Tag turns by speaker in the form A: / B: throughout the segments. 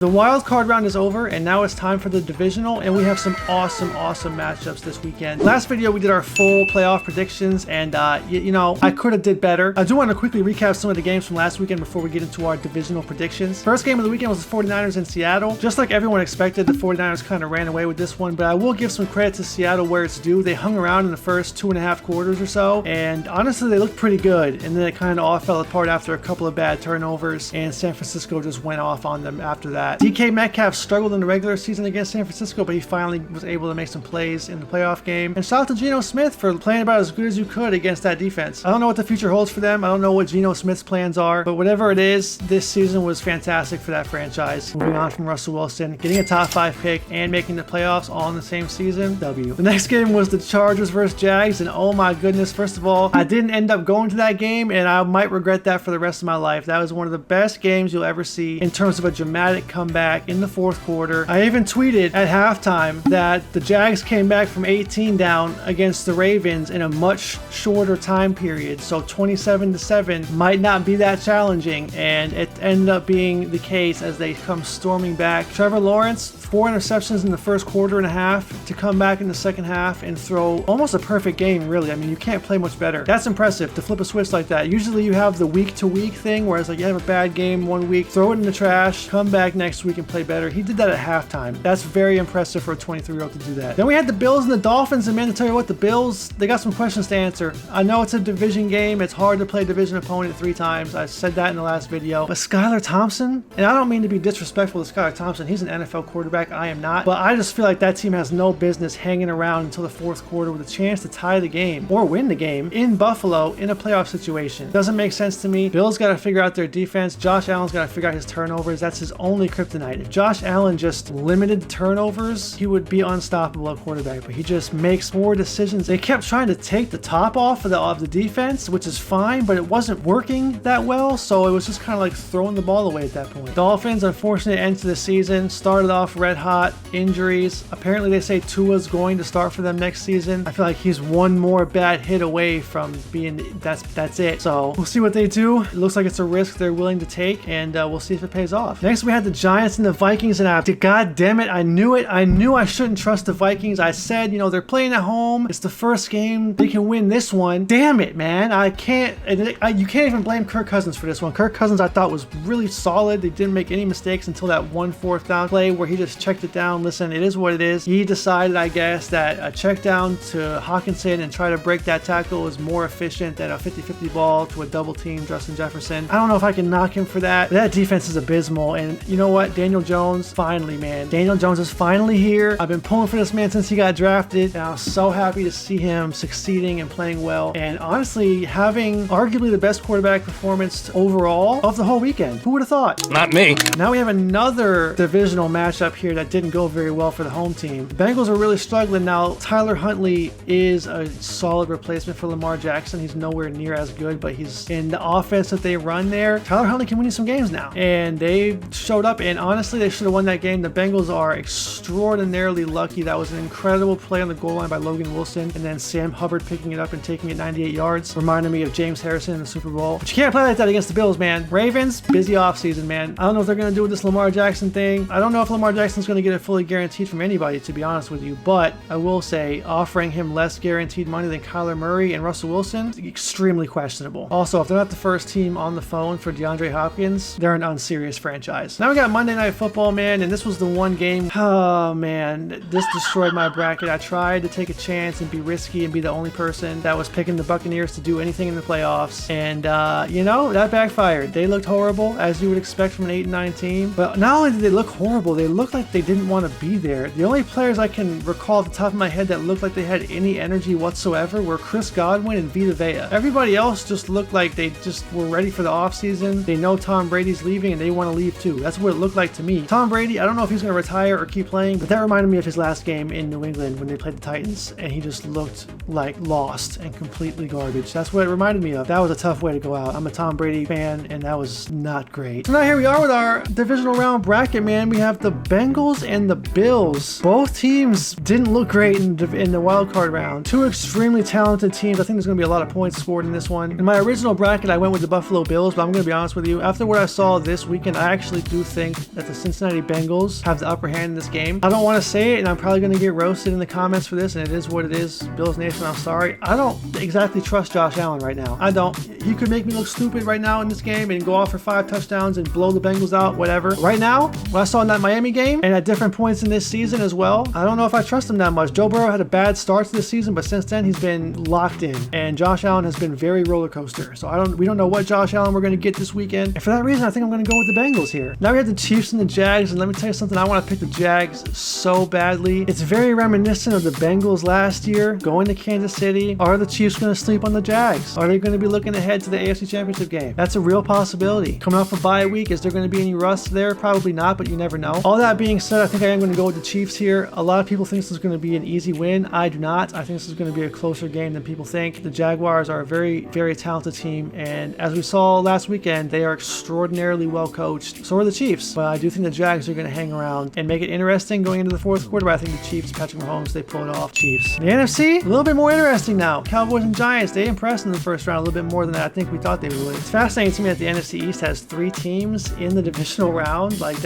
A: The wild card round is over, and now it's time for the divisional, and we have some awesome matchups this weekend. Last video, we did our full playoff predictions, and you know, I could have did better. I do want to quickly recap some of the games from last weekend before we get into our divisional predictions. First game of the weekend was the 49ers in Seattle. Just like everyone expected, the 49ers kind of ran away with this one, but I will give some credit to Seattle where it's due. They hung around in the first 2.5 quarters or so, and honestly, they looked pretty good, and then it kind of all fell apart after a couple of bad turnovers, and San Francisco just went off on them after that. DK Metcalf struggled in the regular season against San Francisco, but he finally was able to make some plays in the playoff game. And shout out to Geno Smith for playing about as good as you could against that defense. I don't know what the future holds for them. I don't know what Geno Smith's plans are, but whatever it is, this season was fantastic for that franchise. Moving on from Russell Wilson, getting a top 5 pick and making the playoffs all in the same season. W. The next game was the Chargers versus Jags, and oh my goodness, first of all, I didn't end up going to that game, and I might regret that for the rest of my life. That was one of the best games you'll ever see in terms of a dramatic comeback in the fourth quarter. I even tweeted at halftime that the Jags came back from 18 down against the Ravens in a much shorter time period, so 27-7 might not be that challenging, and it ended up being the case as they come storming back. Trevor Lawrence, 4 interceptions in the first quarter and a half to come back in the second half and throw almost a perfect game, really. I mean, you can't play much better. That's impressive to flip a switch like that. Usually you have the week-to-week thing where it's like you have a bad game one week, throw it in the trash, come back next week and play better. He did that at halftime. That's very impressive for a 23-year-old to do that. Then we had the Bills and the Dolphins, and man, to tell you what, the Bills, they got some questions to answer. I know it's a division game. It's hard to play a division opponent 3 times. I said that in the last video. But Skylar Thompson, and I don't mean to be disrespectful to Skylar Thompson. He's an NFL quarterback. I am not. But I just feel like that team has no business hanging around until the fourth quarter with a chance to tie the game or win the game in Buffalo in a playoff situation. Doesn't make sense to me. Bills got to figure out their defense. Josh Allen's got to figure out his turnovers. That's his only kryptonite. If Josh Allen just limited turnovers, he would be unstoppable at quarterback, but he just makes poor decisions. They kept trying to take the top off of the defense, which is fine, but it wasn't working that well, so it was just kind of like throwing the ball away at that point. Dolphins, unfortunate end to the season, started off red hot, injuries. Apparently they say Tua's going to start for them next season. I feel like he's one more bad hit away from being that's it. So we'll see what they do. It looks like it's a risk they're willing to take, and we'll see if it pays off. Next we had the Giants and the Vikings, and God damn it, I knew it. I knew I shouldn't trust the Vikings. I said, you know, they're playing at home. It's the first game. They can win this one. Damn it, man. I can't. You can't even blame Kirk Cousins for this one. Kirk Cousins, I thought, was really solid. They didn't make any mistakes until that 1 4th down play where he just checked it down. Listen, it is what it is. He decided, I guess, that a check down to Hawkinson and try to break that tackle is more efficient than a 50-50 ball to a double team Justin Jefferson. I don't know if I can knock him for that. That defense is abysmal, and you know what? Daniel Jones, finally, man. Daniel Jones is finally here. I've been pulling for this man since he got drafted, and I was so happy to see him succeeding and playing well, and honestly, having arguably the best quarterback performance overall of the whole weekend. Who would have thought?
B: Not me.
A: Now we have another divisional matchup here that didn't go very well for the home team. The Bengals are really struggling now. Tyler Huntley is a solid replacement for Lamar Jackson. He's nowhere near as good, but he's in the offense that they run there. Tyler Huntley can win you some games now, and they showed up, and honestly, they should have won that game. The Bengals are extraordinarily lucky. That was an incredible play on the goal line by Logan Wilson, and then Sam Hubbard picking it up and taking it 98 yards. Reminded me of James Harrison in the Super Bowl. But you can't play like that against the Bills, man. Ravens, busy offseason, man. I don't know if they're going to do with this Lamar Jackson thing. I don't know if Lamar Jackson's going to get it fully guaranteed from anybody, to be honest with you, but I will say offering him less guaranteed money than Kyler Murray and Russell Wilson, extremely questionable. Also, if they're not the first team on the phone for DeAndre Hopkins, they're an unserious franchise. Now we got Monday Night Football, man, and this was the one game. Oh, man, this destroyed my bracket. I tried to take a chance and be risky and be the only person that was picking the Buccaneers to do anything in the playoffs, and you know, that backfired. They looked horrible, as you would expect from an 8-9 team, but not only did they look horrible, they looked like they didn't want to be there. The only players I can recall at the top of my head that looked like they had any energy whatsoever were Chris Godwin and Vita Vea. Everybody else just looked like they just were ready for the offseason. They know Tom Brady's leaving and they want to leave too. That's what it looked like to me. Tom Brady, I don't know if he's going to retire or keep playing, but that reminded me of his last game in New England when they played the Titans, and he just looked like lost and completely garbage. That's what it reminded me of. That was a tough way to go out. I'm a Tom Brady fan, and that was not great. So now here we are with our divisional round bracket, man. We have the Bengals and the Bills. Both teams didn't look great in the wild card round. Two extremely talented teams. I think there's going to be a lot of points scored in this one. In my original bracket, I went with the Buffalo Bills, but I'm going to be honest with you. After what I saw this weekend, I actually do think think that the Cincinnati Bengals have the upper hand in this game. I don't want to say it, and I'm probably going to get roasted in the comments for this, and it is what it is. Bills Nation, I'm sorry. I don't exactly trust Josh Allen right now. I don't. He could make me look stupid right now in this game and go off for 5 touchdowns and blow the Bengals out, whatever. Right now, what I saw in that Miami game and at different points in this season as well, I don't know if I trust him that much. Joe Burrow had a bad start to this season, but since then he's been locked in, and Josh Allen has been very roller coaster. So we don't know what Josh Allen we're going to get this weekend, and for that reason I think I'm going to go with the Bengals here. Now we have the Chiefs and the Jags, and let me tell you something, I want to pick the Jags so badly. It's very reminiscent of the Bengals last year going to Kansas City. Are the Chiefs going to sleep on the Jags? Are they going to be looking ahead to the AFC Championship game? That's a real possibility. Coming off a bye week, is there going to be any rust there? Probably not, but you never know. All that being said, I think I am going to go with the Chiefs here. A lot of people think this is going to be an easy win. I do not. I think this is going to be a closer game than people think. The Jaguars are a very, very talented team, and as we saw last weekend, they are extraordinarily well coached. So are the Chiefs, but I do think the Jags are going to hang around and make it interesting going into the fourth quarter. But I think the Chiefs, Patrick Mahomes, they pull it off. Chiefs. The NFC, a little bit more interesting now. Cowboys and Giants, they impressed in the first round a little bit more than I think we thought they would. It's fascinating to me that the NFC East has 3 teams in the divisional round. Like,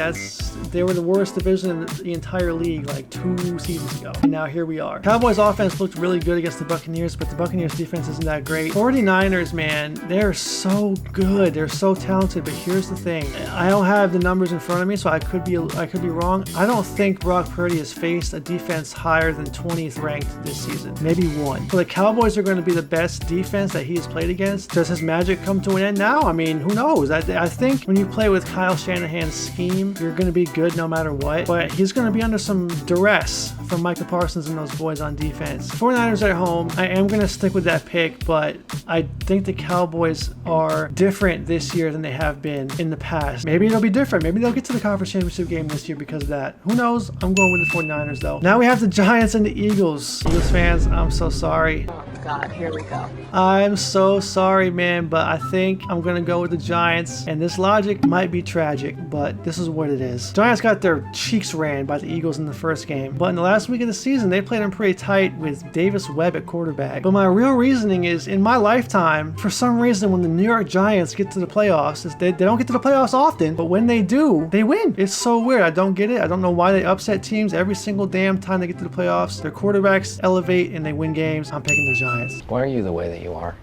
A: they were the worst division in the entire league like 2 seasons ago. And now here we are. Cowboys offense looked really good against the Buccaneers, but the Buccaneers defense isn't that great. 49ers, man, they're so good. They're so talented, but here's the thing. I don't have the numbers in front of me, so I could be wrong. I don't think Brock Purdy has faced a defense higher than 20th ranked this season. Maybe 1. So the Cowboys are going to be the best defense that he has played against. Does his magic come to an end now? I mean, who knows? I think when you play with Kyle Shanahan's scheme, you're going to be good no matter what, but he's going to be under some duress from Micah Parsons and those boys on defense. 49ers at home, I am going to stick with that pick, but I think the Cowboys are different this year than they have been in the past. Maybe it'll be different. Maybe they'll get to the conference championship game this year because of that. Who knows? I'm going with the 49ers though. Now we have the Giants and the Eagles. Eagles fans, I'm so sorry.
B: Oh God, here we go.
A: I'm so sorry, man, but I think I'm going to go with the Giants, and this logic might be tragic, but this is what it is. Giants got their cheeks ran by the Eagles in the first game, but in the last week of the season, they played them pretty tight with Davis Webb at quarterback. But my real reasoning is, in my lifetime, for some reason, when the New York Giants get to the playoffs, they don't get to the playoffs often, but when they do, they win. It's so weird. I don't get it. I don't know why they upset teams every single damn time they get to the playoffs. Their quarterbacks elevate and they win games. I'm picking the Giants.
C: Why are you the way that you are?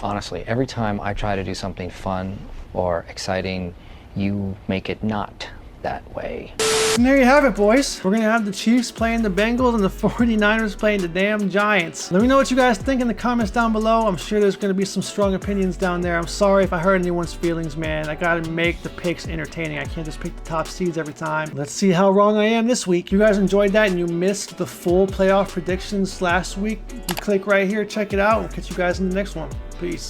C: Honestly, every time I try to do something fun or exciting, you make it not that way.
A: And there you have it, boys. We're going to have the Chiefs playing the Bengals and the 49ers playing the damn Giants. Let me know what you guys think in the comments down below. I'm sure there's going to be some strong opinions down there. I'm sorry if I hurt anyone's feelings, man. I got to make the picks entertaining. I can't just pick the top seeds every time. Let's see how wrong I am this week. If you guys enjoyed that and you missed the full playoff predictions last week, you click right here, check it out. We'll catch you guys in the next one. Peace.